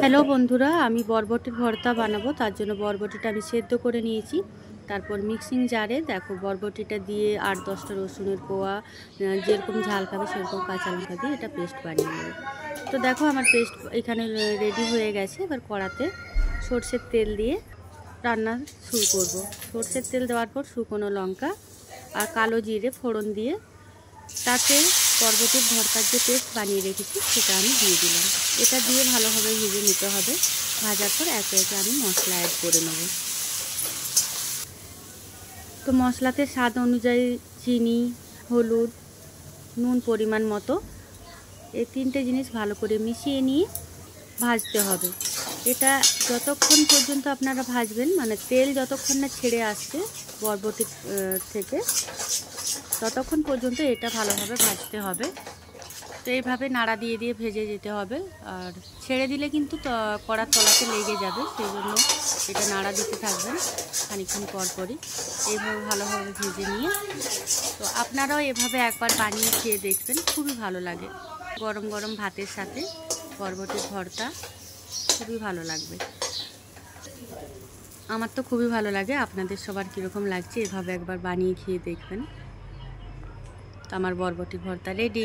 Hello বন্ধুরা, আমি বরবটির ভর্তা বানাবো। তার জন্য বরবটিটা আমি সেদ্ধ করে নিয়েছি। তারপর মিক্সিং জারে দেখো বরবটিটা দিয়ে 8-10টা রসুনের কোয়া, যেরকম ঝাল খাবে সেরকম কাঁচা লঙ্কা দিয়ে এটা পেস্ট বানিয়ে নেব। তো দেখো আমার পেস্ট এখানে রেডি হয়ে গেছে। এবার কড়াতে সর্ষের তেল দিয়ে রান্না শুরু করব। সর্ষের তেল দেওয়ার পর শুকনো লঙ্কা আর কালো জিরে ফোড়ন দিয়ে তাতে বরবটির ভর্তার যে পেস্ট বানিয়ে রেখেছি সেটা আমি দিয়ে দিলাম। এটা দিয়ে ভালোভাবে ভেজে নিতে হবে। ভাজার পর একে একে আমি মশলা অ্যাড করে নেব। তো মশলাতে স্বাদ অনুযায়ী চিনি, হলুদ, নুন পরিমাণ মতো এই তিনটে জিনিস ভালো করে মিশিয়ে নিয়ে ভাজতে হবে। এটা যতক্ষণ পর্যন্ত আপনারা ভাজবেন, মানে তেল যতক্ষণ না ছেড়ে আসছে বরবটির থেকে, ততক্ষণ পর্যন্ত এটা ভালোভাবে ভাজতে হবে। তো এইভাবে নাড়া দিয়ে দিয়ে ভেজে যেতে হবে। আর ছেড়ে দিলে কিন্তু কড়ার তলাতে লেগে যাবে, সেই জন্য এটা নাড়া দিতে থাকবেন খানিকক্ষণ পরপরই। এইভাবে ভালোভাবে ভেজে নিয়ে তো আপনারাও এভাবে একবার বানিয়ে খেয়ে দেখবেন, খুবই ভালো লাগে। গরম গরম ভাতের সাথে বরবটির ভর্তা খুবই ভালো লাগবে। আমার তো খুবই ভালো লাগে। আপনাদের সবার কীরকম লাগছে এভাবে একবার বানিয়ে খেয়ে দেখবেন। তো আমার বরবটির ভর্তা রেডি।